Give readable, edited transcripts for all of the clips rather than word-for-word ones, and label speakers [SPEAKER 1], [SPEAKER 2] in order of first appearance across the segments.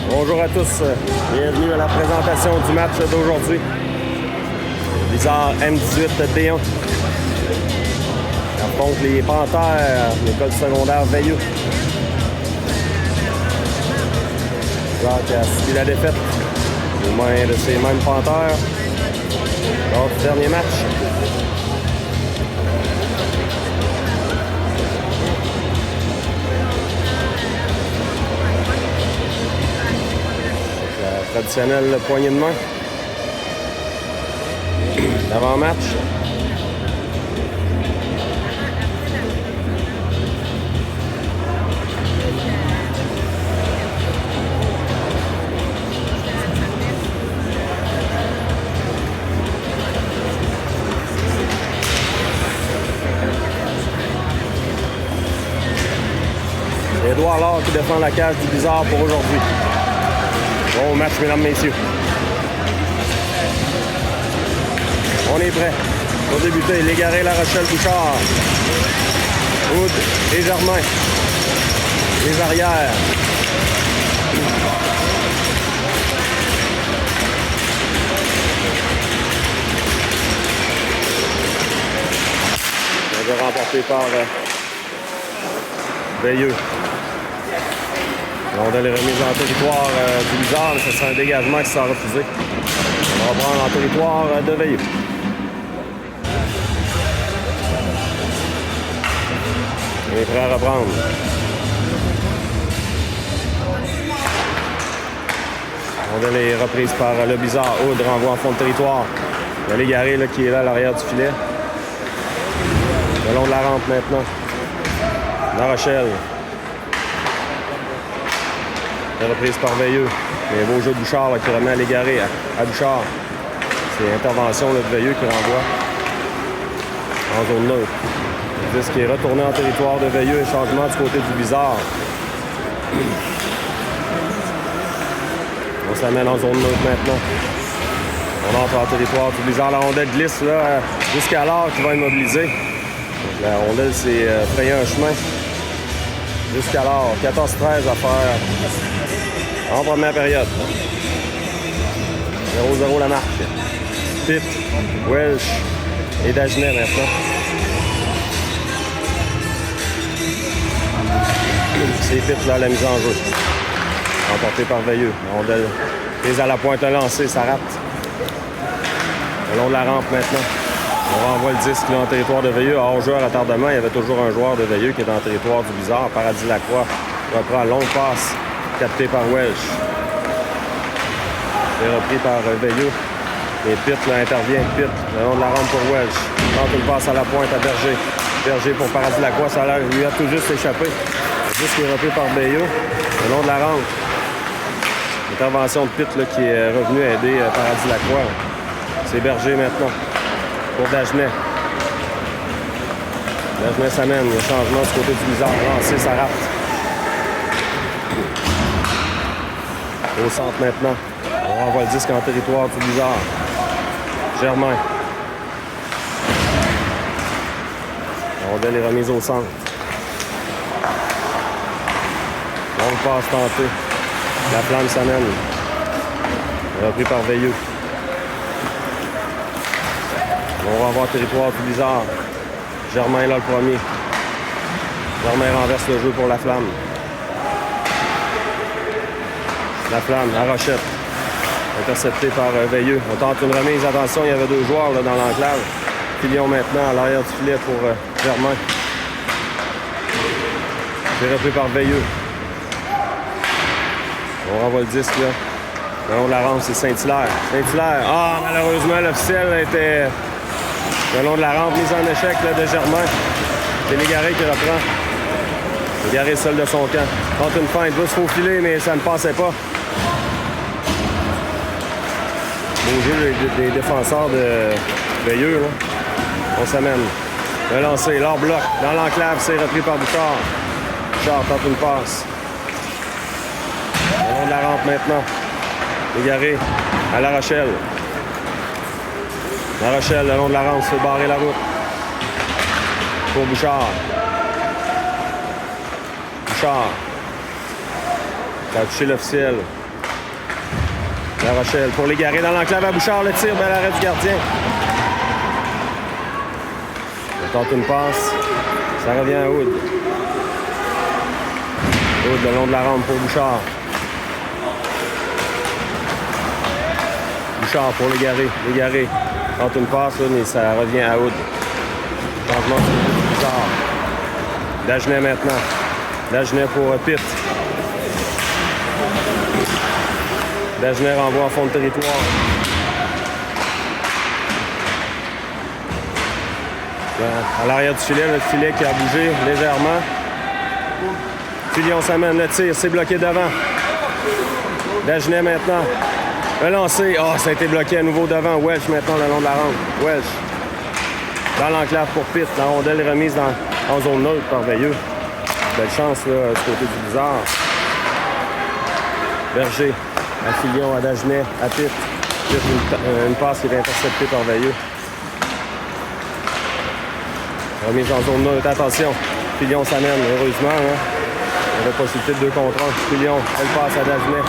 [SPEAKER 1] Bonjour à tous, bienvenue à la présentation du match d'aujourd'hui. Blizzard M18 D1 affronte les Panthères, l'école secondaire Veilleux. Blizzard qui a subi la défaite aux mains de ces mêmes Panthères lors du dernier match. Traditionnelle poignée de main. L'avant-match. Édouard Laure qui défend la cage du Blizzard pour aujourd'hui. Bon match, mesdames, messieurs. On est prêt pour débuter. Légaré, La Rochelle, Bouchard. Wood et Germain. Les arrières. On est remporté par Veilleux. Rondelle est remise en territoire du Blizzard, mais ce sera un dégagement qui sera refusé. On va prendre en territoire de Veilleux. On est prêt à reprendre. Rondelle est reprise par le Blizzard. Aude renvoie en fond de territoire. Il y a Légaré qui est là à l'arrière du filet. Le long de la rampe maintenant. La Rochelle. Reprise par Veilleux. Il y a un beau jeu de Bouchard qui remet à Légaré à Bouchard. C'est l'intervention de Veilleux qui renvoie en zone neutre. Le disque est retourné en territoire de Veilleux. Changement du côté du Blizzard. On s'amène en zone neutre maintenant. On entre en territoire du Blizzard. La rondelle glisse là jusqu'à l'heure qui va être mobilisée. La rondelle s'est frayé un chemin. Jusqu'à l'heure. 14-13 à faire en première période. 0-0 la marque. Pitt, Welsh et Dagenet maintenant. C'est Pitt là à la mise en jeu. Emporté par Veilleux. Rondelle prise à la pointe à lancer, ça rate. Le long de la rampe maintenant. On renvoie le disque là, en territoire de Veilleux. Hors joueur à retardement, il y avait toujours un joueur de Veilleux qui est dans le territoire du Blizzard. Paradis Lacroix reprend longue passe, capté par Welsh. C'est repris par Veilleux. Et Pitt là, intervient. Pitt, le long de la rampe pour Welsh. Tente une passe à la pointe à Berger. Berger pour Paradis Lacroix, ça lui a tout juste échappé. Le disque est repris par Veilleux. Le long de la rampe. Intervention de Pitt là, qui est revenu aider Paradis Lacroix. C'est Berger maintenant. Pour Dagenet. Dagenet s'amène. Il y a changement du côté du Blizzard. Lancé, ça rate. Au centre maintenant. On renvoie le disque en territoire du Blizzard. Germain. La rondelle est remise au centre. Longue passe tentée. La flamme s'amène. Repris par Veilleux. On va avoir territoire du Blizzard. Germain est là le premier. Germain renverse le jeu pour la flamme. La flamme, La Rochette. Intercepté par Veilleux. On tente une remise. Attention, il y avait deux joueurs là, dans l'enclave. Filion maintenant à l'arrière du filet pour Germain. C'est repris par Veilleux. On renvoie le disque là. Le long de la rampe, c'est Saint-Hilaire. Saint-Hilaire. Ah, malheureusement, l'officiel était le long de la rampe, mise en échec là, de Germain. C'est Légaré qui reprend. Légaré seul de son camp. Tente une feinte, va se faufiler, mais ça ne passait pas. Beau jeu des défenseurs de Veilleux. Là. On s'amène. Le lancer, leur bloc. Dans l'enclave, c'est repris par Bouchard. Bouchard tente une passe. Le long de la rampe maintenant. Légaré à La Rochelle. La Rochelle, le long de la rampe, se fait barrer la route. Pour Bouchard. Bouchard. Ça a touché l'officiel. La Rochelle pour l'égarer dans l'enclave à Bouchard. Le tir, bel arrêt du gardien. On tente une passe. Ça revient à Hood. Hood le long de la rampe pour Bouchard. Bouchard pour l'égarer. L'égarer. Tente une passe, là, mais ça revient à Hood. Changement sur Bouchard. Dagenet maintenant. Dagenet pour Pitt. Dagenet renvoie en fond de territoire. À l'arrière du filet, le filet qui a bougé légèrement. Filion s'amène le tir, c'est bloqué devant. Dagenet maintenant. Le lancer. Ah, ça a été bloqué à nouveau devant. Welch maintenant le long de la rampe. Welch. Dans l'enclave pour Pitt. La rondelle est remise en zone neutre par Veilleux. Belle chance là, du côté du Blizzard. Berger. À Filion, à Dagenet, à Pitt. Une passe qui est interceptée par Veilleux. Remise en zone neutre. Attention. Filion s'amène, heureusement. Hein? Il y avait possibilité de 2 contre 1. Filion, elle passe à Dagenet.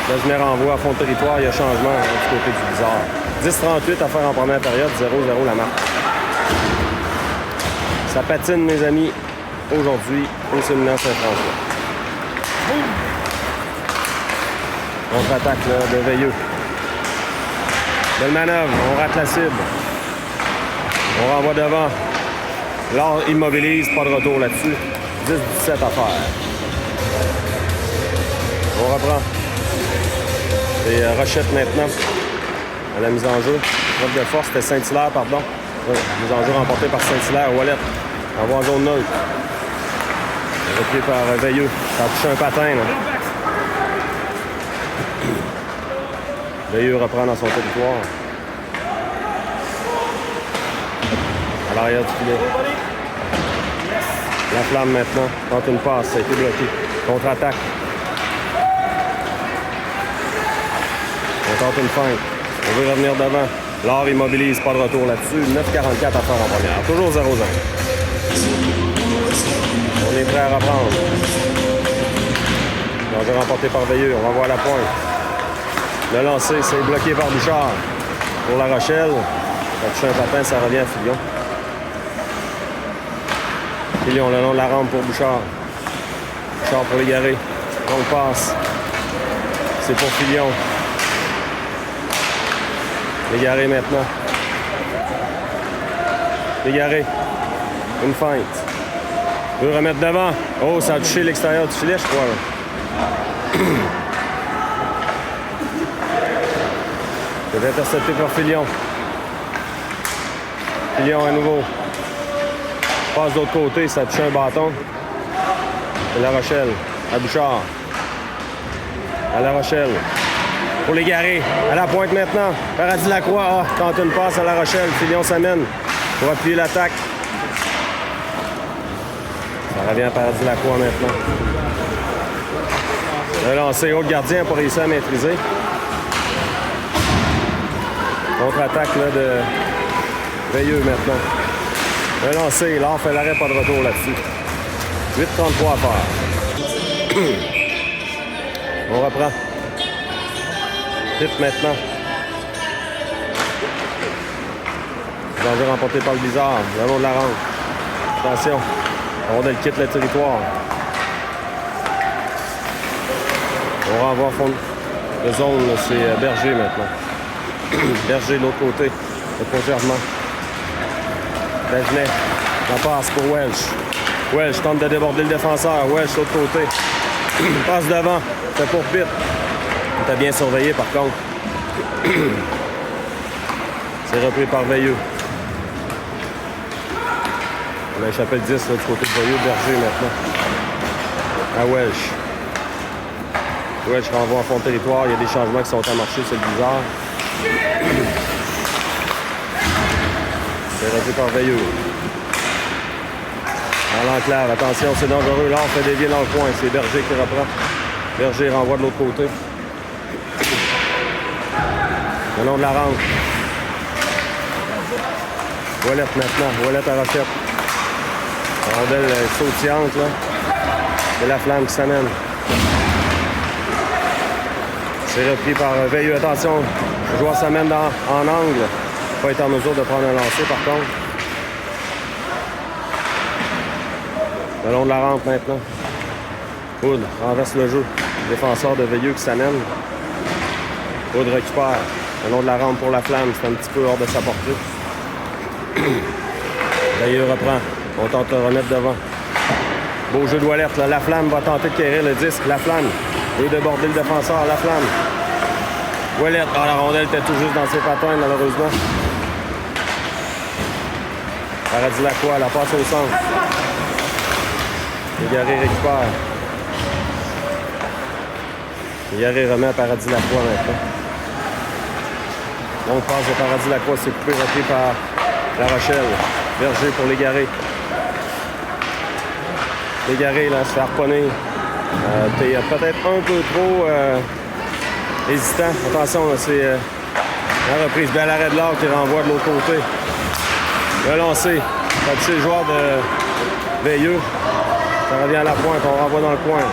[SPEAKER 1] Dagenet renvoie à fond de territoire. Il y a changement du côté du Blizzard. 10-38 à faire en première période. 0-0 la marque. Ça patine, mes amis, aujourd'hui au séminaire Saint-François. Contre-attaque de Veilleux. Belle manœuvre. On rate la cible. On renvoie devant. Là, on immobilise. Pas de retour là-dessus. 10-17 à faire. On reprend. Et Rochette maintenant. À la mise en jeu. Preuve de force, c'était Saint-Hilaire, pardon. Oui, mise en jeu remportée par Saint-Hilaire. Wallet. Envoie en zone neutre. Replié par Veilleux. Ça a touché un patin, là. Veilleux reprend dans son territoire. À l'arrière du filet. La flamme maintenant. Tente une passe. Ça a été bloqué. Contre-attaque. On tente une feinte. On veut revenir devant. L'or immobilise. Pas de retour là-dessus. 9,44 à faire en première. Toujours 0-0. On est prêt à reprendre. On va remporter par Veilleux. On va voir la pointe. Le lancer, c'est bloqué par Bouchard. Pour La Rochelle. Ça touche un patin, ça revient à Filion. Filion, le long de la rampe pour Bouchard. Bouchard pour l'égarer. On passe. C'est pour Filion. L'égaré maintenant. L'égaré. Une feinte. Il veut remettre devant. Oh, ça a touché l'extérieur du filet, je crois. Là. C'est intercepté par Filion. Filion à nouveau. Passe de l'autre côté, ça a touché un bâton. Et La Rochelle. À Bouchard. À La Rochelle. Pour l'égarer. À la pointe maintenant. Paradis Lacroix. Ah, tente une passe à La Rochelle. Filion s'amène pour appuyer l'attaque. Ça revient à Paradis Lacroix maintenant. Le lancer. Haut gardien n'a pas réussi à maîtriser. Contre-attaque là, de Veilleux maintenant. Le lancer. Là, on fait l'arrêt, pas de retour là-dessus. 8,33 à faire. On reprend. Pitt maintenant. Danger remporté par le Blizzard. Le long de la rampe. Attention. Rondelle quitte le territoire. On renvoie à fond de zone. C'est Berger maintenant. Berger de l'autre côté. Le congerement. Dagenet. La passe pour Welch. Welch tente de déborder le défenseur. Welch de l'autre côté. Passe devant. C'est pour Pitt. On t'a bien surveillé par contre. C'est repris par Veilleux. On a échappé le 10 là, du côté de Veilleux. Berger maintenant. À Welch. Welch renvoie en fond de territoire. Il y a des changements qui sont à marcher. C'est bizarre. C'est repris par Veilleux. Dans l'enclave. Attention, c'est dangereux. Là, on fait dévier dans le coin. C'est Berger qui reprend. Berger renvoie de l'autre côté. Le long de la rampe. Wallet maintenant. Wallet à Rochette. La rondelle sautillante, là. C'est la flamme qui s'amène. C'est repris par Veilleux. Attention, le joueur s'amène en angle. Pas être en mesure de prendre un lancer par contre. Le long de la rampe maintenant. Hood renverse le jeu. Défenseur de Veilleux qui s'amène. Hood récupère. Le long de la rampe pour la flamme. C'est un petit peu hors de sa portée. Veilleux reprend. On tente de remettre devant. Beau jeu de Ouellet. La flamme va tenter de quérir le disque. La flamme. Et déborder le défenseur. La flamme. Ouellet. Ah, la rondelle était tout juste dans ses patins, malheureusement. Paradis Lacroix, la passe au centre. Légaré récupère. Légaré remet à Paradis Lacroix maintenant. Donc passe de Paradis Lacroix, c'est coupé, repris par La Rochelle. Berger pour Légaré. Légaré, là, se fait harponner. T'es peut-être un peu trop hésitant. Attention, là, c'est la reprise. Bel arrêt de l'art qui renvoie de l'autre côté. Le lancer. Ça a touché le joueur de Veilleux. Ça revient à la pointe. On renvoie dans le coin.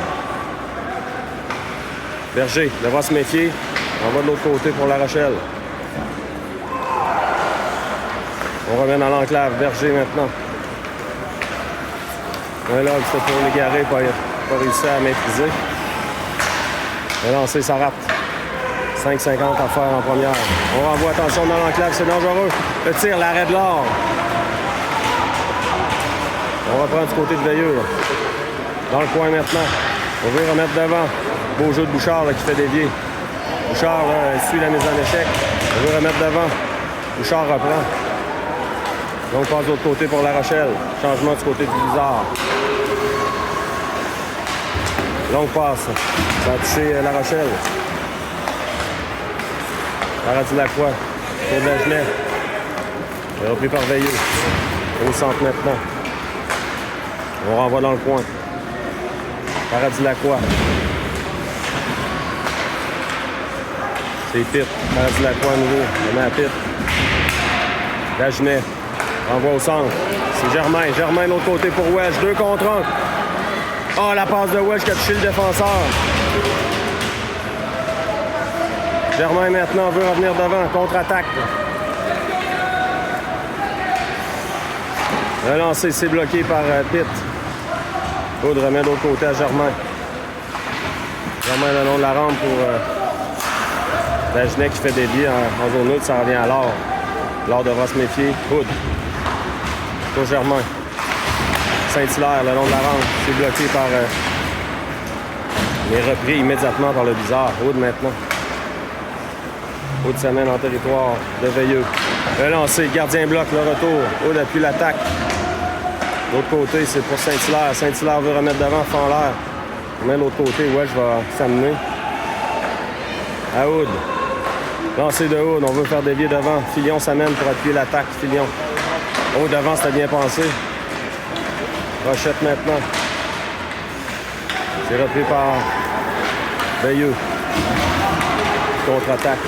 [SPEAKER 1] Berger devra se méfier. On va de l'autre côté pour La Rochelle. On revient dans l'enclave. Berger maintenant. Un log, c'était pour Légaré. Pas réussi à maîtriser. Le lancer, ça rate. 5,50 à faire en première. On renvoie, attention dans l'enclave, c'est dangereux. Le tir, l'arrêt de l'or. On reprend du côté de Veilleux. Là. Dans le coin maintenant. On veut remettre devant. Beau jeu de Bouchard là, qui fait dévier. Bouchard là, suit la mise en échec. On veut remettre devant. Bouchard reprend. Donc on passe de l'autre côté pour La Rochelle. Changement du côté du Blizzard. Longue passe. Ça a touché La Rochelle. Paradis Lacroix. Pour Dagenet. Repris par Veilleux. Au centre maintenant. On renvoie dans le coin. Paradis Lacroix. C'est Pitt. Paradis Lacroix à nouveau. On met à Pitt. Dagenet. Renvoie au centre. C'est Germain. Germain de l'autre côté pour Welch. 2 contre 1. Oh, la passe de Welch qui a touché le défenseur. Germain maintenant veut revenir devant. Contre-attaque. Le lancer, c'est bloqué par Pitt. Hood remet de l'autre côté à Germain. Germain le long de la rampe pour Dagenet qui fait des billes en zone neutre. Ça revient à l'or. L'or devra se méfier. Hood. Pour Germain. Saint-Hilaire le long de la rampe. C'est bloqué par les repris immédiatement par le Bizarre. Hood maintenant. Hood s'amène en territoire de Veilleux. Le lancer, gardien bloc, le retour. Hood appuie l'attaque. De l'autre côté, c'est pour Saint-Hilaire. Saint-Hilaire veut remettre devant, fend l'air. On met l'autre côté, Welch va s'amener. À Hood. Lancer de Hood, on veut faire dévier devant. Filion s'amène pour appuyer l'attaque. Filion. Oh, devant, c'était bien pensé. Rochette maintenant. C'est repris par Veilleux. Contre-attaque.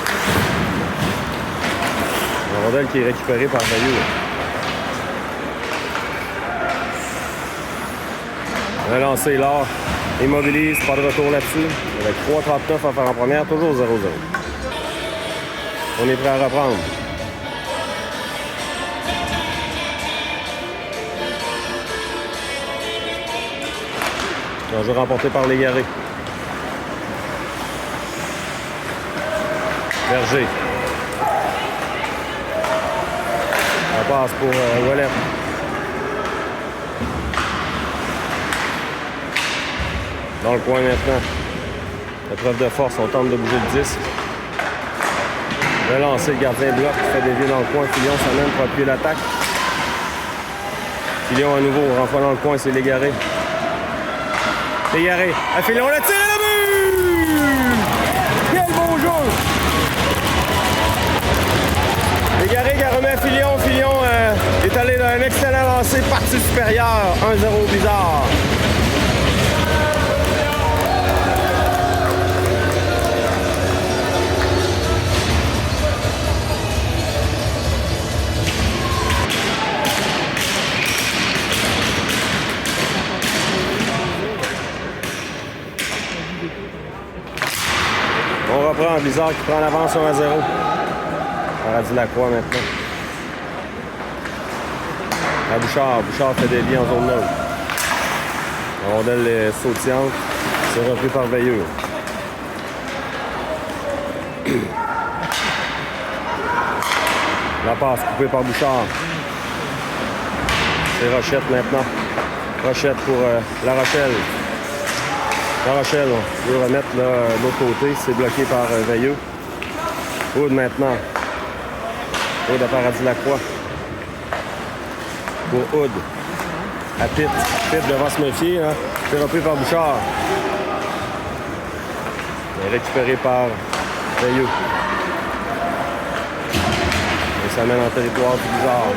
[SPEAKER 1] La rondelle qui est récupérée par Veilleux. Un lancé, l'or. Immobilise, pas de retour là-dessus. Avec 3,39 à faire en première, toujours 0-0. On est prêt à reprendre. Un jeu remporté par Légaré. Berger. On passe pour Ouellet. Dans le coin maintenant. Épreuve de force, on tente de bouger le disque. Le lancer, gardien bloc qui fait dévier dans le coin. Filion s'amène pour appuyer l'attaque. Filion à nouveau, renvoie dans le coin, c'est Légaré. Légaré, à Filion, le tir et le but! Quel beau jeu! Légaré qui a remis à Filion. Filion est allé dans un excellent lancer, partie supérieure, 1-0 Bizarre. On reprend Blizzard qui prend l'avance 1-0. Paradis Lacroix maintenant. À Bouchard. Bouchard fait des liens en zone neutre. La rondelle est sautillante. C'est repris par Veilleux. La passe coupée par Bouchard. C'est Rochette maintenant. Rochette pour La Rochelle. La Rochelle, on veut remettre de l'autre côté. C'est bloqué par Veilleux. Aude maintenant. Aude à Paradis Lacroix. Pour Aude. À Pitt. Pitt devant se méfier. Hein. C'est repris par Bouchard. Et récupéré par Veilleux. Et ça mène en territoire du Blizzard.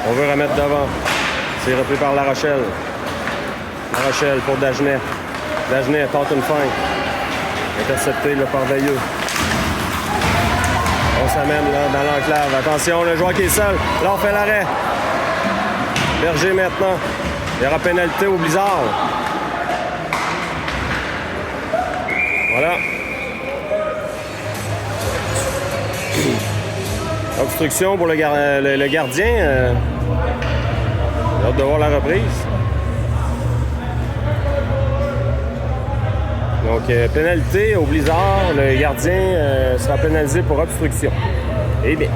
[SPEAKER 1] On veut remettre devant. C'est repris par La Rochelle. La Rochelle pour Dagenet. Dagenet tente une feinte. Intercepté là, par Veilleux. On s'amène là, dans l'enclave. Attention, le joueur qui est seul. Là, on fait l'arrêt. Berger maintenant. Il y aura pénalité au Blizzard. Voilà. Obstruction pour le gardien. J'ai hâte de voir la reprise. Donc, pénalité au Blizzard. Le gardien sera pénalisé pour obstruction. Eh bien,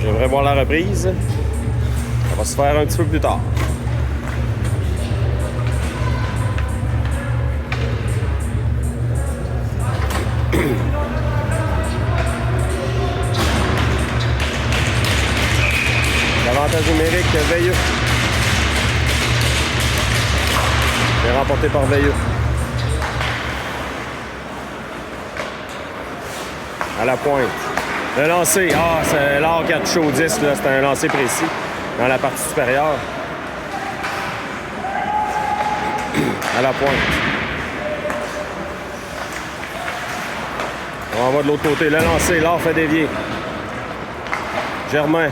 [SPEAKER 1] j'aimerais voir la reprise. Ça va se faire un petit peu plus tard. L'avantage numérique, Veilleux. C'est remporté par Veilleux. À la pointe. Le lancer. Ah, c'est l'art qui a touché au disque. C'était un lancer précis dans la partie supérieure. À la pointe. On envoie de l'autre côté. Le lancer. L'art fait dévier. Germain.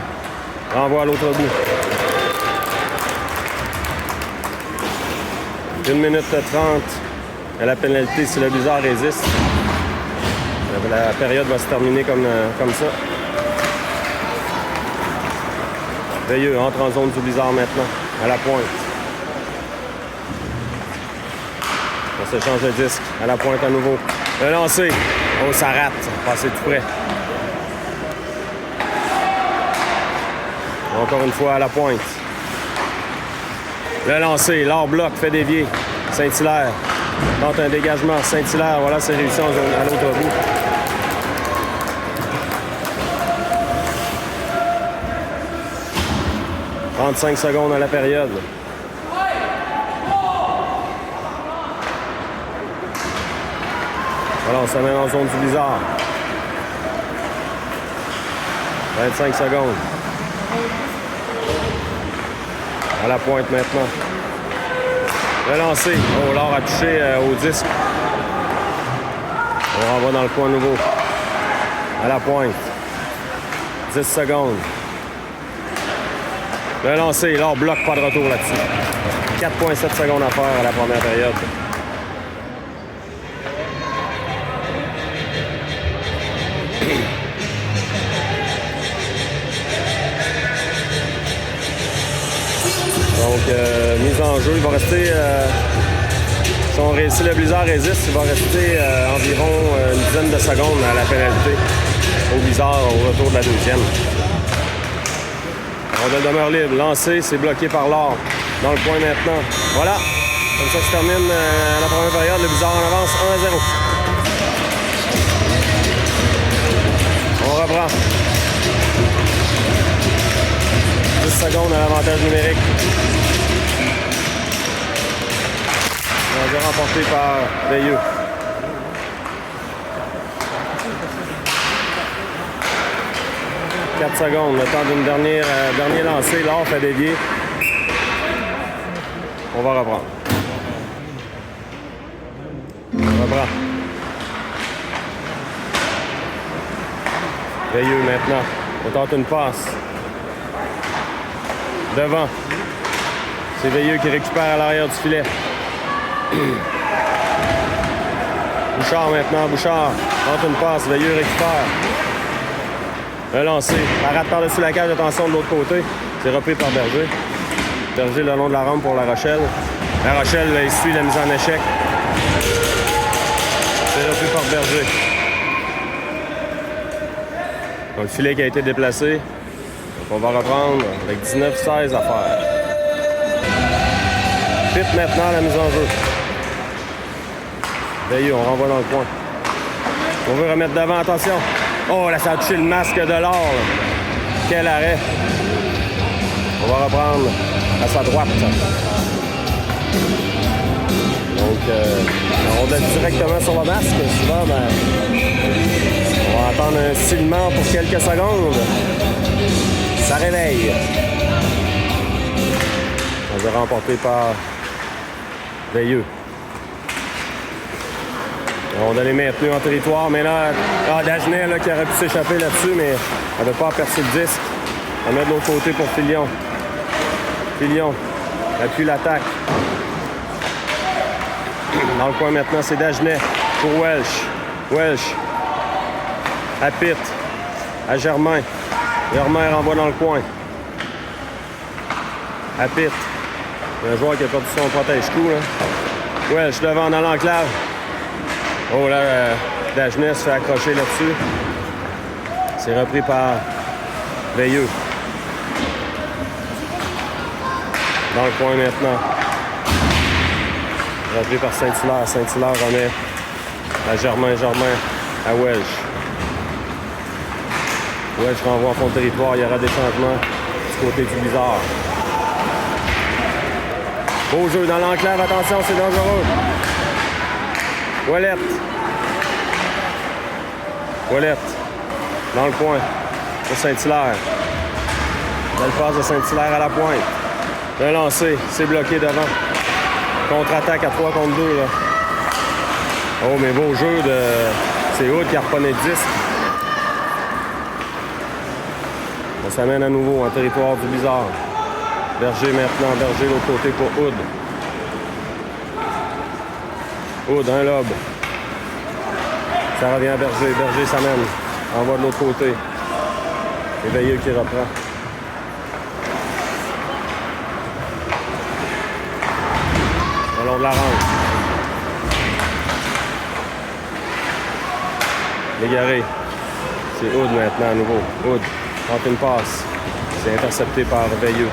[SPEAKER 1] Renvoie à l'autre bout. 1 minute 30 à la pénalité si le Blizzard résiste. La période va se terminer comme ça. Veilleux entre en zone du Blizzard maintenant, à la pointe. On s'échange le disque, à la pointe à nouveau. Le lancer. Oh, ça rate. Passé tout près. Encore une fois à la pointe. Le lancer. L'art bloc fait dévier. Saint-Hilaire tente un dégagement. Saint-Hilaire, voilà, c'est réussi à l'autre bout. « 35 secondes à la période. Voilà, on se met en zone du Blizzard. 25 secondes. À la pointe maintenant. Le lancer. Oh, l'or a touché au disque. On renvoie dans le coin nouveau. À la pointe. 10 secondes. Le lancer. L'or bloque pas de retour là-dessus. 4,7 secondes à faire à la première période. Donc, mise en jeu, il va rester, si le Blizzard résiste, il va rester environ une dizaine de secondes à la pénalité au Blizzard au retour de la deuxième. On demeure libre. Lancé, c'est bloqué par l'or. Dans le coin maintenant. Voilà. Comme ça se termine la première période. Le Blizzard en avance 1-0. On reprend. 10 secondes à l'avantage numérique. On va remporté par Veilleux. « 4 secondes, le temps d'une dernier lancer. L'or fait dévier. On va reprendre. On reprend. Veilleux maintenant. On tente une passe. Devant. C'est Veilleux qui récupère à l'arrière du filet. Bouchard maintenant, Bouchard. Entre une passe, Veilleux récupère. Un lancé. Arrête par-dessus la cage, attention de l'autre côté. C'est repris par Berger. Berger le long de la rampe pour La Rochelle. La Rochelle là, essuie la mise en échec. C'est repris par Berger. Donc, le filet qui a été déplacé. Donc, on va reprendre avec 19-16 à faire. Vite maintenant la mise en jeu. Veilleux, on renvoie dans le coin. On veut remettre devant, attention. Oh, là, ça a touché le masque de l'or. Quel arrêt. On va reprendre à sa droite. Donc, on donne directement sur le masque. Souvent, on va attendre un silement pour quelques secondes. Ça réveille. On va remporter par Veilleux. On a les maintenus en territoire, mais là, Dagenet là, qui aurait pu s'échapper là-dessus, mais elle ne veut pas percer le disque. On met de l'autre côté pour Filion. Filion appuie l'attaque. Dans le coin maintenant, c'est Dagenet pour Welch. Welch à Pitt, à Germain. Germain renvoie dans le coin. À Pitt. Il y a un joueur qui a perdu son protège-coup. Welch devant dans l'enclave. Oh là, Dagenet se fait accrocher là-dessus. C'est repris par Veilleux. Dans le coin maintenant. Repris par Saint-Hilaire. Saint-Hilaire remet à Germain. Germain à Welch. Welch renvoie en fond de territoire. Il y aura des changements du côté du Bizarre. Beau jeu dans l'enclave. Attention, c'est dangereux. Ouellette. Ouellette. Dans le coin. Pour Saint-Hilaire. Belle passe de Saint-Hilaire à la pointe. Un lancé. C'est bloqué devant. Contre-attaque à 3 contre 2. Là. Oh, mais beau jeu de... C'est Hood qui a reprenait le disque. On s'amène à nouveau en territoire du Bizarre. Berger maintenant. Berger de l'autre côté pour Hood. Hood, un lobe. Ça revient à Berger. Berger s'amène. Envoie de l'autre côté. C'est Veilleux qui reprend. Le long de la rampe. Légaré. C'est Hood maintenant à nouveau. Hood tente une passe. C'est intercepté par Veilleux.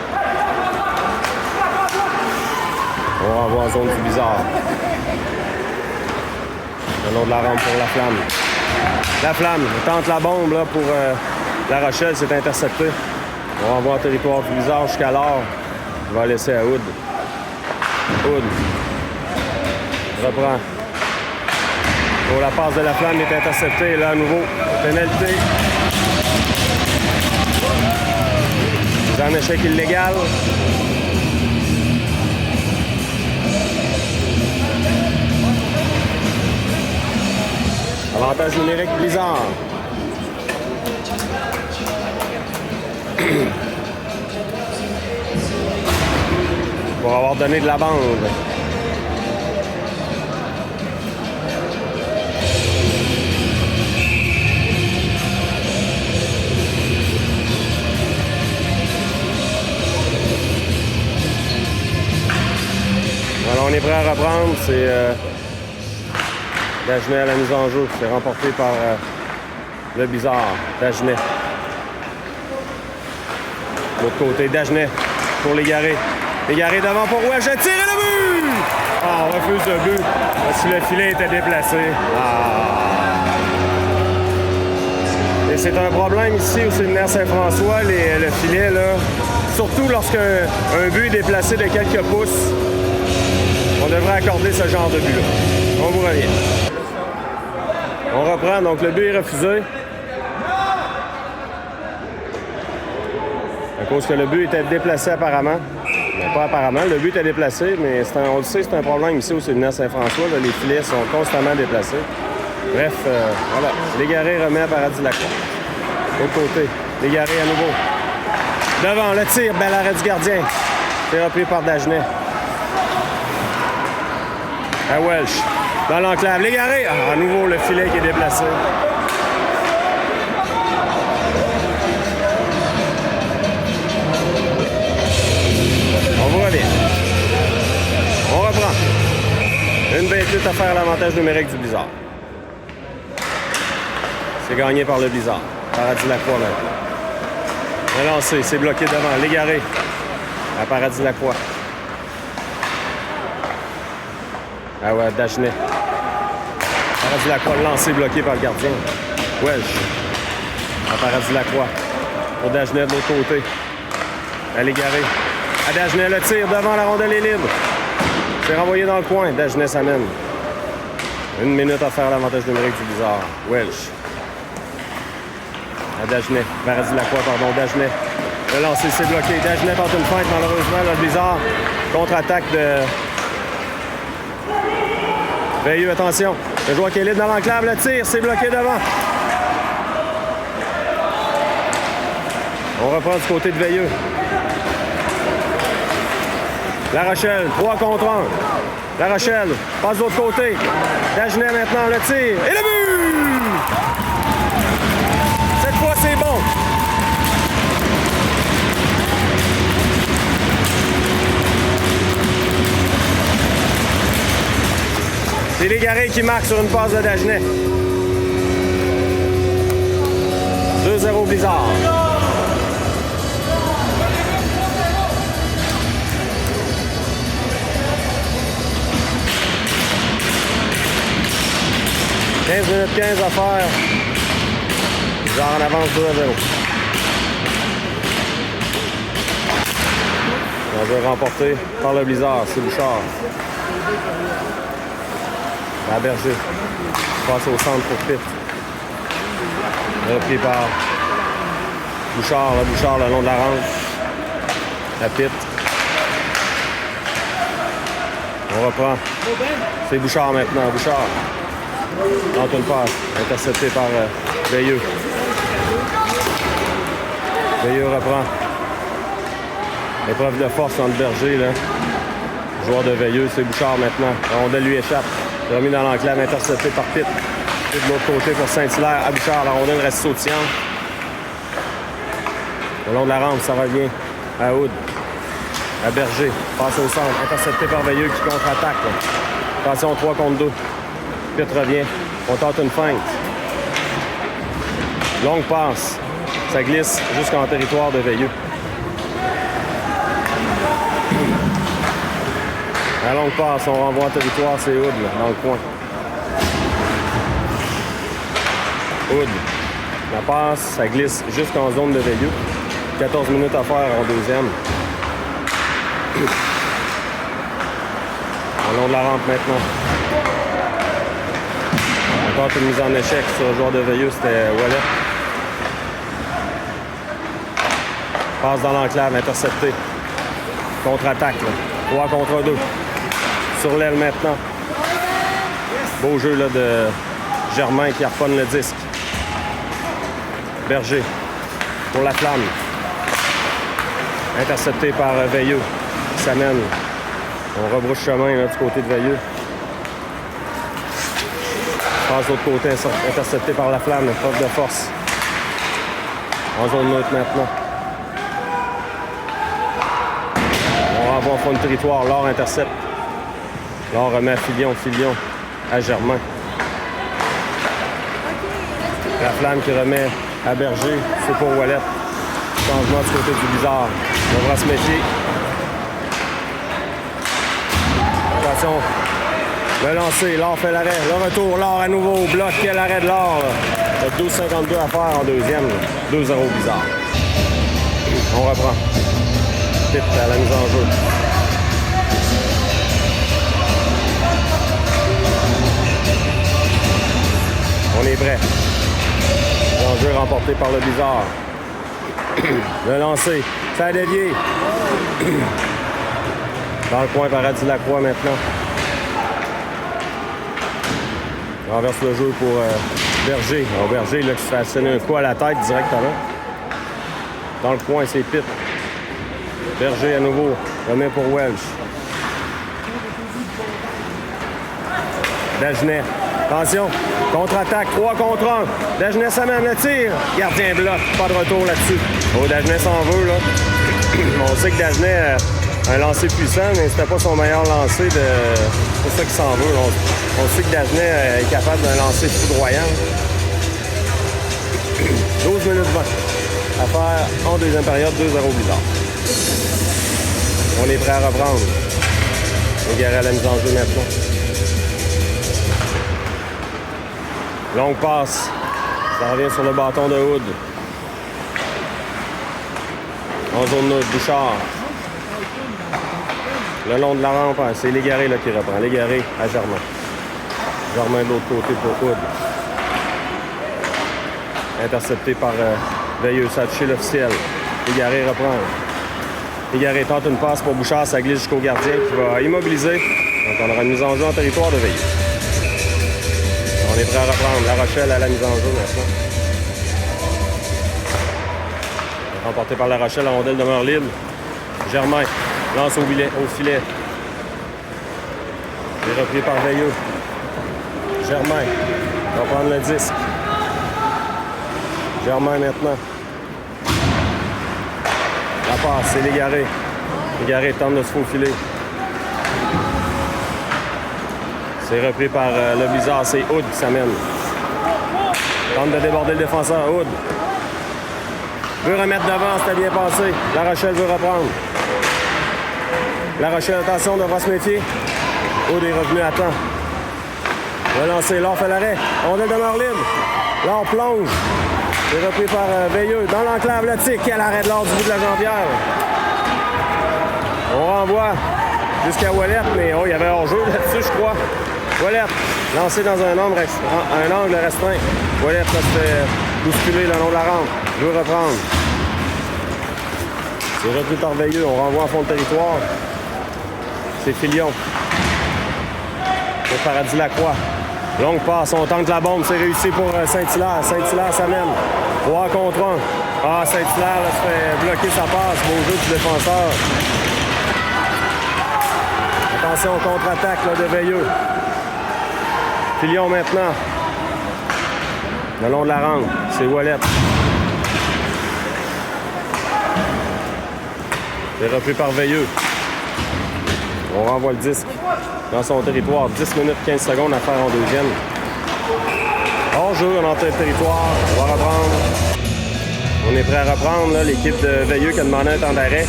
[SPEAKER 1] On renvoie en zone du Bizarre. Le long de la rampe pour La Flamme. La Flamme tente la bombe là, pour La Rochelle, c'est intercepté. On renvoie en territoire du Bizarre jusqu'à l'or. On va laisser à Hood. Hood reprend. Oh, la passe de La Flamme est interceptée. Et là, à nouveau, pénalité. C'est un échec illégal. Avantage numérique Blizzard. Pour avoir donné de la bande. Alors on est prêt à reprendre. C'est Dagenet à la mise en jeu. C'est remporté par le Bizarre. Dagenet. De l'autre côté, Dagenet pour Légaré. Légaré devant pour Welch. Tiré le but! Ah, on refuse le but. Si le filet était déplacé. Ah. Et c'est un problème ici au séminaire Saint-François, le filet, là. Surtout lorsqu'un but est déplacé de quelques pouces. On devrait accorder ce genre de but-là. On vous revient. On reprend, donc le but est refusé. À cause que le but était déplacé apparemment. Mais pas apparemment, le but était déplacé, mais on le sait, c'est un problème ici au séminaire Saint-François. Là, les filets sont constamment déplacés. Bref, voilà. Légaré remet à Paradis-Lacroix. L'autre côté, Légaré à nouveau. Devant, le tir, bel arrêt du gardien. C'est repris par Dagenet. À Welch. Dans l'enclave. Légaré. À nouveau, le filet qui est déplacé. On vous revient. On reprend. Une 28 à faire l'avantage numérique du Blizzard. C'est gagné par le Blizzard. Paradis Lacroix maintenant. Un lancé, c'est bloqué devant. Légaré à Paradis Lacroix. Ah ouais, Dagenet. Paradis Lacroix, le lancé bloqué par le gardien. Welsh. À Paradis Lacroix. Pour Dagenet de l'autre côté. À Légaré. À Dagenet, le tir devant, la rondelle est libre. C'est renvoyé dans le coin. Dagenet s'amène. 1 minute à faire l'avantage numérique du Blizzard. Welsh. À Dagenet. Paradis Lacroix, pardon. Dagenet. Le lancer, c'est bloqué. Dagenet tente une feinte, malheureusement. Le Blizzard. Contre-attaque de Veilleux, attention. Le joueur qui est libre dans l'enclave. Le tir, c'est bloqué devant. On reprend du côté de Veilleux. La Rochelle, 3 contre 1. La Rochelle passe de l'autre côté. Dagenet maintenant, le tir. Et le but! Cette fois, c'est bon. C'est Légaré qui marque sur une passe de Dagenet. 2-0 Blizzard. « 15 minutes 15 à faire. Blizzard en avance 2-0. On veut remporter par le Blizzard, c'est Bouchard. À Berger. Passe au centre pour Pitt. Repris par Bouchard. Là, Bouchard le long de la rampe. À Pitt. On reprend. C'est Bouchard maintenant. Bouchard. Tente une passe. Intercepté par Veilleux. Veilleux reprend. Épreuve de force entre Berger. Là. Joueur de Veilleux, c'est Bouchard maintenant. La rondelle lui échappe. Remis dans l'enclave, intercepté par Pitt. Pitt de l'autre côté pour Saint-Hilaire. À Bouchard, la rondelle reste sautillante. Le long de la rampe, ça revient à Houd. À Berger. Passe au centre. Intercepté par Veilleux qui contre-attaque. Attention, 3 contre 2. Pitt revient. On tente une feinte. Longue passe. Ça glisse jusqu'en territoire de Veilleux. La longue passe, on renvoie en territoire, c'est Houd, là, dans le coin. Houd. La passe, ça glisse jusqu'en zone de Veilleux. 14 minutes à faire en deuxième. Le long de la rampe maintenant. Encore une mise en échec sur le joueur de Veilleux, c'était Wallet. Passe dans l'enclave, intercepté. Contre-attaque, 3 contre 2. Sur l'aile maintenant. Beau jeu là, de Germain qui harponne le disque. Berger pour la flamme. Intercepté par Veilleux. Qui s'amène. On rebrouche chemin là, du côté de Veilleux. Passe de l'autre côté, intercepté par la flamme. Preuve de force. En zone neutre maintenant. On renvoie en fond de territoire. Laure intercepte. Là, on remet à Filion à Germain. La flamme qui remet à Berger, c'est pour Wallet. Changement du côté du Blizzard. On devra se méfier. Attention. Le lancer, Laure fait l'arrêt. Le retour, Laure à nouveau. Bloc, quel arrêt de Laure. 12,52 à faire en deuxième. 2-0 Blizzard. On reprend. Pitt à la mise en jeu. On est prêt. L'enjeu remporté par le Blizzard. Le lancer. Ça a dévié. Dans le coin, Paradis Lacroix maintenant. Renverse le jeu pour Berger. Alors, Berger là, qui se fait asséner un coup à la tête directement. Dans le coin, c'est Pitt. Berger à nouveau. Remet pour Welsh. Dagenet. Attention. Contre-attaque. 3 contre 1. Dagenet s'amène le tir. Gardien bloc. Pas de retour là-dessus. Oh, Dagenet s'en veut, là. On sait que Dagenet a un lancer puissant, mais c'était pas son meilleur lancer. C'est pour ça qu'il s'en veut. On sait que Dagenet est capable d'un lancer foudroyant. 12 minutes 20 à faire en deuxième période, 2-0 Blizzard. On est prêt à reprendre. Légaré à la mise en jeu maintenant. Longue passe. Ça revient sur le bâton de Hood. En zone neutre, Bouchard. Le long de la rampe, c'est Légaré là, qui reprend. Légaré à Germain. Germain de l'autre côté pour Hood. Intercepté par Veilleux. Ça a touché l'officiel. Légaré reprend. Légaré tente une passe pour Bouchard. Ça glisse jusqu'au gardien qui va immobiliser. Donc on aura une mise en jeu en territoire de Veilleux. On est prêt à reprendre. La Rochelle à la mise en jeu maintenant. Remporté par La Rochelle, la rondelle demeure libre. Germain lance au filet. C'est repris par Veilleux. Germain va prendre le disque. Germain maintenant. La passe, c'est Légaré. Légaré tente de se faufiler. C'est repris par le Blizzard. C'est Hood qui s'amène. Tente de déborder le défenseur. Hood veut remettre devant, c'était bien passé. La Rochelle veut reprendre. La Rochelle, attention, devra se méfier. Hood est revenu à temps. Relancé, Laure fait l'arrêt. Rondelle demeure libre. Laure plonge. C'est repris par Veilleux. Dans l'enclave, le tic. Quel arrêt de Laure du bout de la jambière. On renvoie jusqu'à Ouellette, mais il y avait hors-jeu là-dessus, je crois. Ouellette, lancé dans un angle restreint. Ouellette va se fait bousculer le long de la rampe. Je veux reprendre. C'est repris par Veilleux. On renvoie en fond de territoire. C'est Filion. Pour Paradis-Lacroix. Longue passe. On tente la bombe. C'est réussi pour Saint-Hilaire. Saint-Hilaire s'amène. 3 contre 1. Ah, Saint-Hilaire se fait bloquer sa passe. Beau jeu du défenseur. Attention, contre-attaque là, de Veilleux. Filion maintenant. Le long de la rampe. C'est Ouellette. C'est repris par Veilleux. On renvoie le disque dans son territoire. 10 minutes 15 secondes à faire en deuxième. Hors-jeu, on entre le territoire. On va reprendre. On est prêt à reprendre. Là, l'équipe de Veilleux qui a demandé un temps d'arrêt.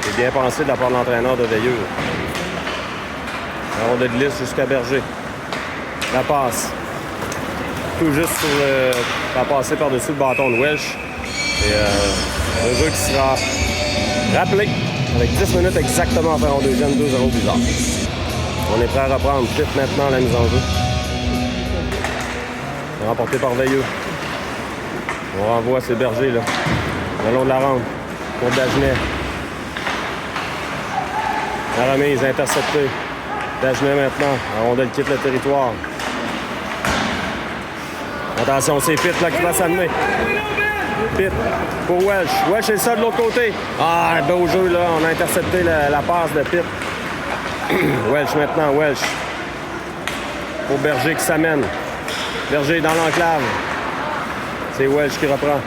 [SPEAKER 1] C'est bien pensé de la part de l'entraîneur de Veilleux. La rondelle glisse jusqu'à Berger. La passe. Tout juste sur la passer par-dessus le bâton de Welsh. Et un jeu qui sera rappelé avec 10 minutes exactement à faire en deuxième, 2-0 Blizzard. On est prêt à reprendre. Vite maintenant la mise en jeu. Remporté par Veilleux. On renvoie ses bergers là. Le long de la rampe pour Dagenet. La remise interceptée. Dagenet maintenant. La rondelle quitte le territoire. Attention, c'est Pitt là qui va s'amener. Pitt pour Welsh. Welsh est ça de l'autre côté. Ah, beau jeu là. On a intercepté la passe de Pitt. Welsh maintenant, Welsh. Pour Berger qui s'amène. Berger dans l'enclave. C'est Welsh qui reprend.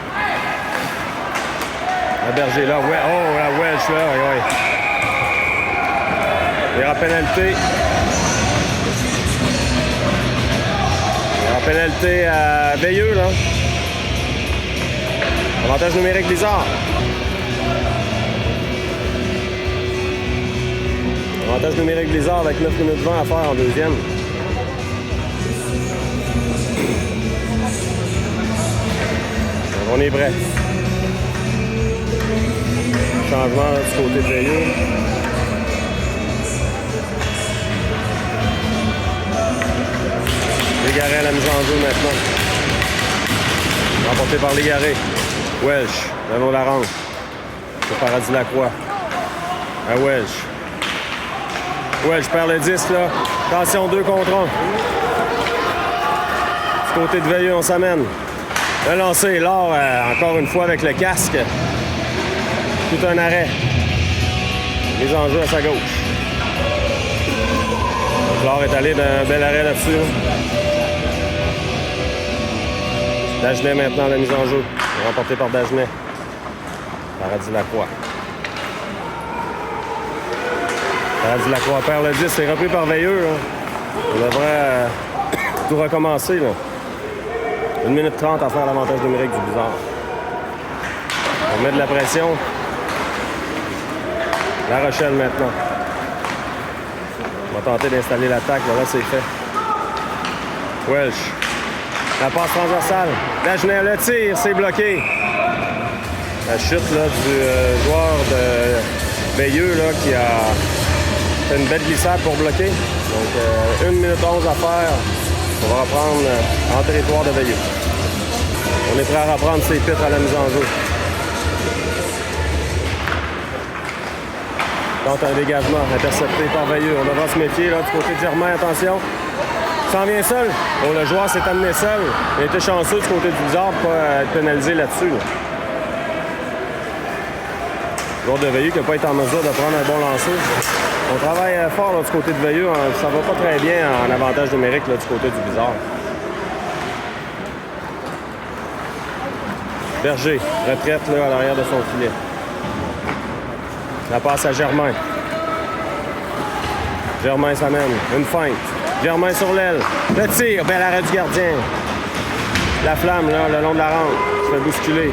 [SPEAKER 1] La Berger là. Ouais. Oh, la Welsh là. Ouais. Il y aura pénalité. Il y aura pénalité à Veilleux là. Avantage numérique Blizzard. Avantage numérique Blizzard avec 9 minutes 20 à faire en deuxième. On est prêt. Changement là, du côté de Veilleux. Légaré à la mise en jeu maintenant. Remporté par Légaré. Welsh, le long de la rampe. C'est Paradis-Lacroix. À Welsh. Welsh perd le disque là. Attention, 2 contre 1. Du côté de Veilleux, on s'amène. Le lancer, Laure, encore une fois avec le casque. Tout un arrêt. Mise en jeu à sa gauche. Allard est allé d'un bel arrêt là-dessus. Dagenet maintenant, la mise en jeu. Remporté par Dagenet. Paradis Lacroix. Paradis Lacroix perd le 10. C'est repris par Veilleux. On devrait tout recommencer. Là. 1 minute 30 à faire l'avantage numérique du Bizarre. On met de la pression. La Rochelle maintenant. On va tenter d'installer l'attaque. Là, c'est fait. Welch. La passe transversale. Dagenet, le tir, c'est bloqué. La chute là, du joueur de Veilleux là, qui a fait une belle glissade pour bloquer. Donc 1 minute 11 à faire. On va reprendre en territoire de Veilleux. On est prêt à reprendre ses pitres à la mise en jeu. Tente un dégagement intercepté par Veilleux. On devra se méfier là, du côté de Germain. Attention. S'en vient seul. Oh, le joueur s'est amené seul. Il a été chanceux du côté du Bizarre pour pas être pénalisé là-dessus. Là. Le joueur de Veilleux qui n'a pas été en mesure de prendre un bon lancer. On travaille fort là, du côté de Veilleux. Ça va pas très bien en avantage numérique là, du côté du Bizarre. Berger, retraite là, à l'arrière de son filet. La passe à Germain. Germain s'amène. Une feinte. Germain sur l'aile. Le tir. Bel arrêt du gardien. La flamme, là, le long de la rampe. Se fait bousculer.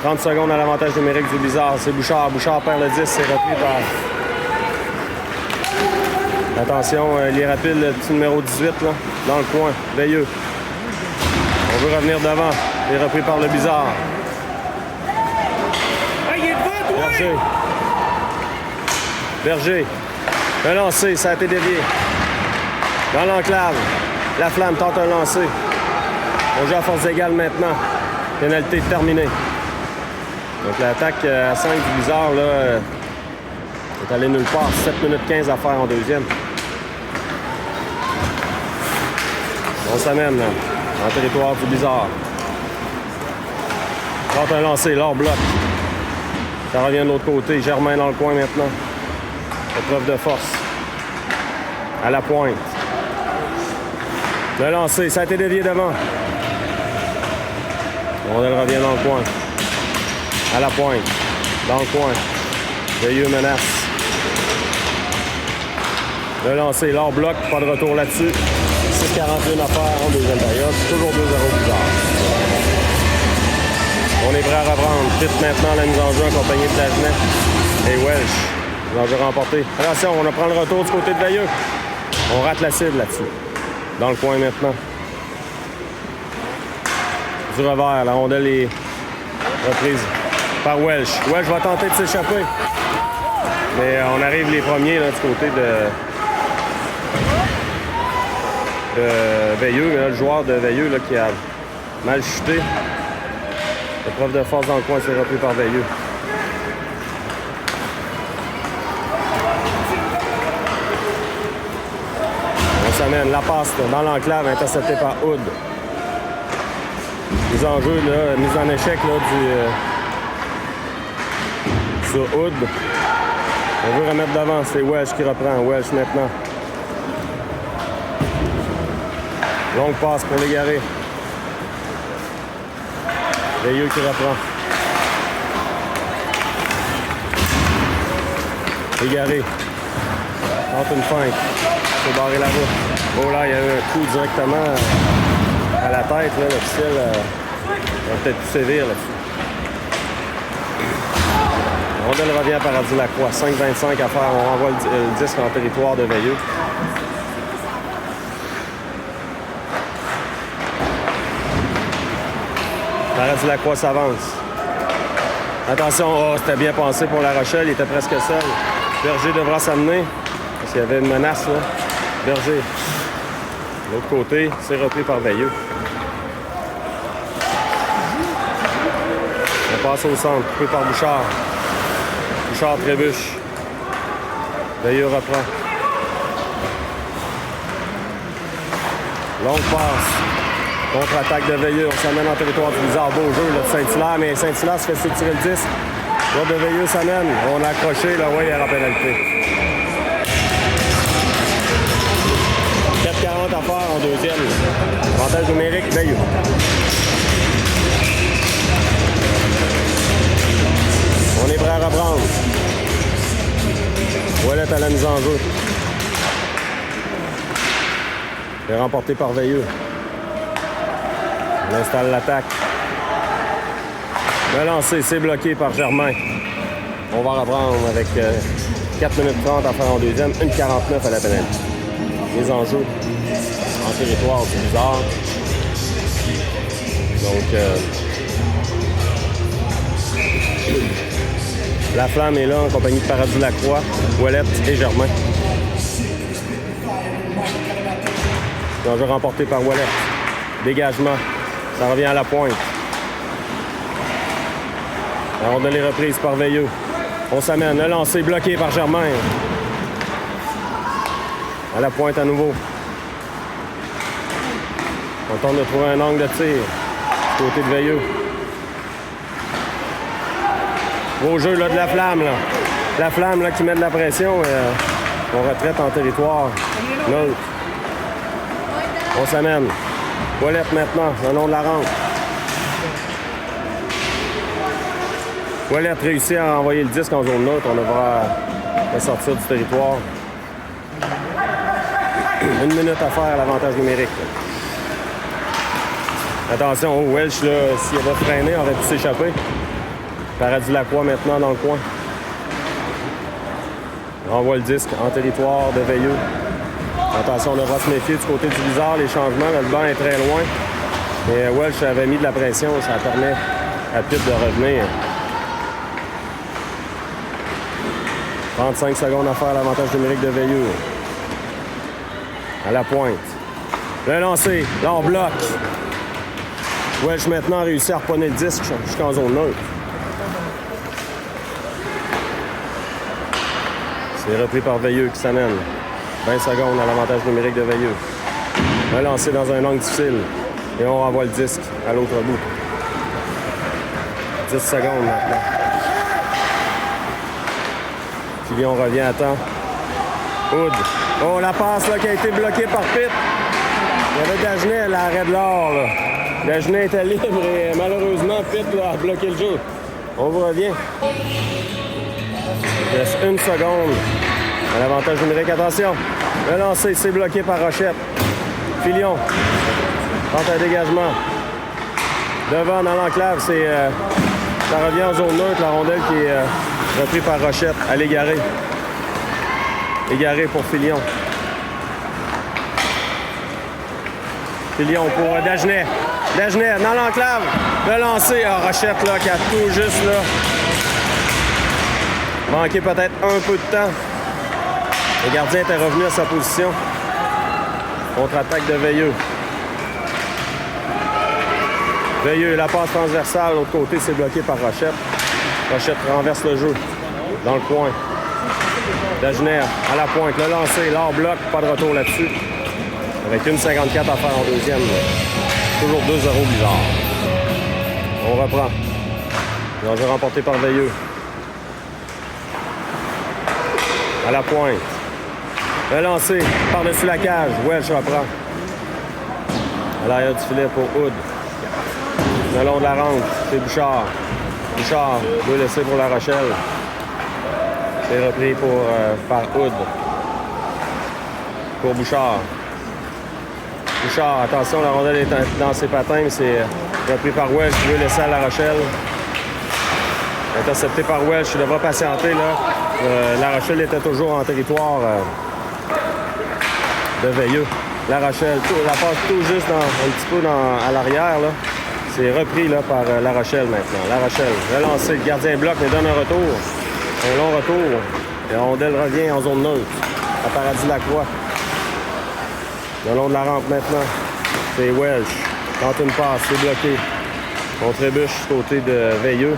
[SPEAKER 1] 30 secondes à l'avantage numérique du Bizarre. C'est Bouchard. Bouchard perd le 10. C'est repris par... Attention, il est rapide, le petit numéro 18, là, dans le coin. Veilleux. On veut revenir devant. Il est repris par le Bizarre. Berger. Berger. Un lancer, ça a été dévié. Dans l'enclave. La flamme tente un lancer. On joue à force égale maintenant. Pénalité terminée. Donc l'attaque à 5 du Bizarre là, est allée nulle part. 7 minutes 15 à faire en deuxième. On s'amène là, en territoire du Bizarre. Tente un lancer, l'or bloc. Ça revient de l'autre côté. Germain dans le coin maintenant. Épreuve de force. À la pointe. Le lancer, ça a été dévié devant. On revient dans le coin. À la pointe. Dans le coin. Veilleux menace. Le lancer, l'or bloc. Pas de retour là-dessus. 6:41 à faire en deuxième période. Toujours 2-0 Bizarre. On est prêt à reprendre. Pitt maintenant la mise en jeu accompagnée de Dagenet et Welch. Mise en jeu remporté. Attention, on prend le retour du côté de Veilleux. On rate la cible là-dessus. Dans le coin maintenant. Du revers, la rondelle est reprise par Welch. Welch va tenter de s'échapper. Mais on arrive les premiers là, du côté de Veilleux. Là, le joueur de Veilleux là, qui a mal chuté. Épreuve de force dans le coin, c'est repris par Veilleux. On s'amène la passe là, dans l'enclave, interceptée par Hood. Mise en jeu, là, mise en échec là, sur Hood. On veut remettre devant, c'est Welch qui reprend. Welch maintenant. Longue passe pour l'égarer. Veilleux qui reprend. Égaré. Tente une feinte. Faut barrer la route. Oh là, il y a eu un coup directement à la tête. L'officiel va peut-être plus sévère là-dessus. Rondelle revient à Paradis Lacroix. 5:25 à faire. On renvoie le disque en territoire de Veilleux. Paradis Lacroix s'avance. Attention, oh, c'était bien pensé pour La Rochelle. Il était presque seul. Berger devra s'amener. Parce qu'il y avait une menace là. Berger. De l'autre côté, c'est repris par Veilleux. On passe au centre, coupé par Bouchard. Bouchard trébuche. Veilleux reprend. Longue passe. Contre-attaque de Veilleux. On s'amène en territoire du Bizarre. Beau jeu là, de Saint-Hilaire, mais Saint-Hilaire se fait tirer le 10. Joueur de Veilleux s'amène. On a accroché, là, oui, il y a la pénalité. deuxième. Avantage numérique, Veilleux. On est prêt à reprendre. Ouellette à la mise en jeu. C'est remporté par Veilleux. On installe l'attaque. Le lancer, c'est bloqué par Germain. On va reprendre avec 4 minutes 30 à faire en deuxième. 1,49 à la pénalité. Mise en jeu en territoire du bizarre. Donc, la Flamme est là en compagnie de Paradis Lacroix, Ouellette et Germain. Un jeu remporté par Ouellette. Dégagement. Ça revient à la pointe. La rondelle est reprise par Veilleux. On s'amène. Le lancer bloqué par Germain. À la pointe à nouveau. On tente de trouver un angle de tir. Du côté de Veilleux. Beau jeu là, de la Flamme. Là. La Flamme là, qui met de la pression. On retraite en territoire neutre. On s'amène. Ouellette maintenant, le long de la rampe. Ouellette réussit à envoyer le disque en zone neutre. On devra sortir du territoire. 1 minute à faire à l'avantage numérique. Attention, Welch, là, s'il avait freiné, aurait pu s'échapper. Paradis Lacroix maintenant dans le coin. On renvoie le disque en territoire de Veilleux. Attention, on devra se méfier du côté du bizarre, les changements. Là, le banc est très loin. Et Welch avait mis de la pression, ça permet à Pitt de revenir. 35 secondes à faire à l'avantage numérique de Veilleux. À la pointe. Le lancer, là on bloque. Welch maintenant a réussi à reprendre le disque jusqu'en zone neutre. C'est repris par Veilleux qui s'amène. 20 secondes à l'avantage numérique de Veilleux. Un lancé dans un angle difficile. Et on renvoie le disque à l'autre bout. 10 secondes maintenant. Filion revient à temps. Hood. Oh, la passe là, qui a été bloquée par Pitt. Il y avait Dagenet à l'arrêt de l'or. Dagenet était libre et malheureusement, Pitt là, a bloqué le jeu. On vous revient. Il reste 1 seconde. À l'avantage numérique, attention. Le lancer, c'est bloqué par Rochette. Filion. Tente un dégagement. Devant dans l'enclave, ça revient en zone neutre. La rondelle qui est reprise par Rochette à l'égaré. Égaré pour Filion. Filion pour Dagenet. Dagenet dans l'enclave. Le lancer à Rochette là, qui a tout juste là. Manqué peut-être un peu de temps. Le gardien était revenu à sa position. Contre-attaque de Veilleux. Veilleux, la passe transversale. L'autre côté, c'est bloqué par Rochette. Rochette renverse le jeu. Dans le coin. Dagenet à la pointe. Le lancer, l'or bloc. Pas de retour là-dessus. Avec 1,54 à faire en deuxième. Toujours 2-0 bizarre. On reprend. L'enjeu remporté par Veilleux. À la pointe. Le lancer par-dessus la cage. Welch reprend. À l'arrière du filet pour Hood. Le long de la rampe, c'est Bouchard. Bouchard doit laisser pour La Rochelle. C'est repris par Hood. Pour Bouchard. Bouchard, attention, la rondelle est dans ses patins, mais c'est repris par Welch qui veut laisser à La Rochelle. Intercepté par Welch, il devra patienter là. La Rochelle était toujours en territoire de Veilleux. La Rochelle, la passe tout juste un petit peu à l'arrière. C'est repris là, par La Rochelle maintenant. La Rochelle, relancé, le gardien bloque, mais donne un retour. Un long retour. Et la rondelle revient en zone neutre. À Paradis Lacroix. Le long de la rampe maintenant. C'est Welch. Tente une passe, c'est bloqué. On trébuche du côté de Veilleux.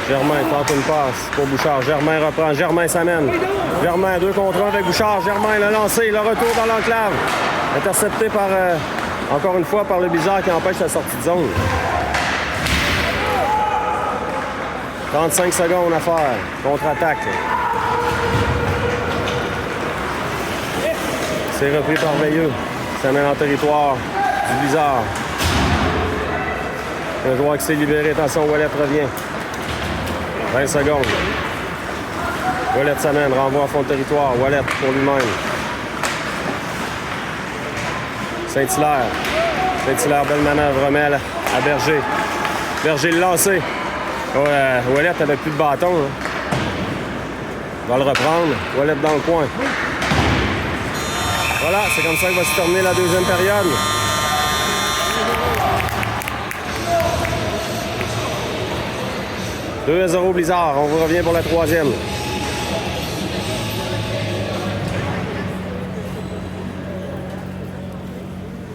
[SPEAKER 1] Germain tente une passe pour Bouchard. Germain reprend. Germain s'amène. Germain 2 contre 1 avec Bouchard. Germain le lancé. Le retour dans l'enclave. Intercepté par, encore une fois par le bizarre qui empêche la sortie de zone. 35 secondes à faire. Contre-attaque. C'est repris par Veilleux. Ça mène en territoire du Blizzard. Un joueur qui s'est libéré. Attention, Ouellet revient. 20 secondes. Ouellet s'amène, renvoie à fond de territoire. Ouellet pour lui-même. Saint-Hilaire. Saint-Hilaire, belle manœuvre, remet à Berger. Berger le lancé. Ouellet n'avait plus de bâton. Hein. Va le reprendre. Ouellet dans le coin. Voilà, c'est comme ça que va se terminer la deuxième période. « 2-0 Blizzard. On vous revient pour la troisième.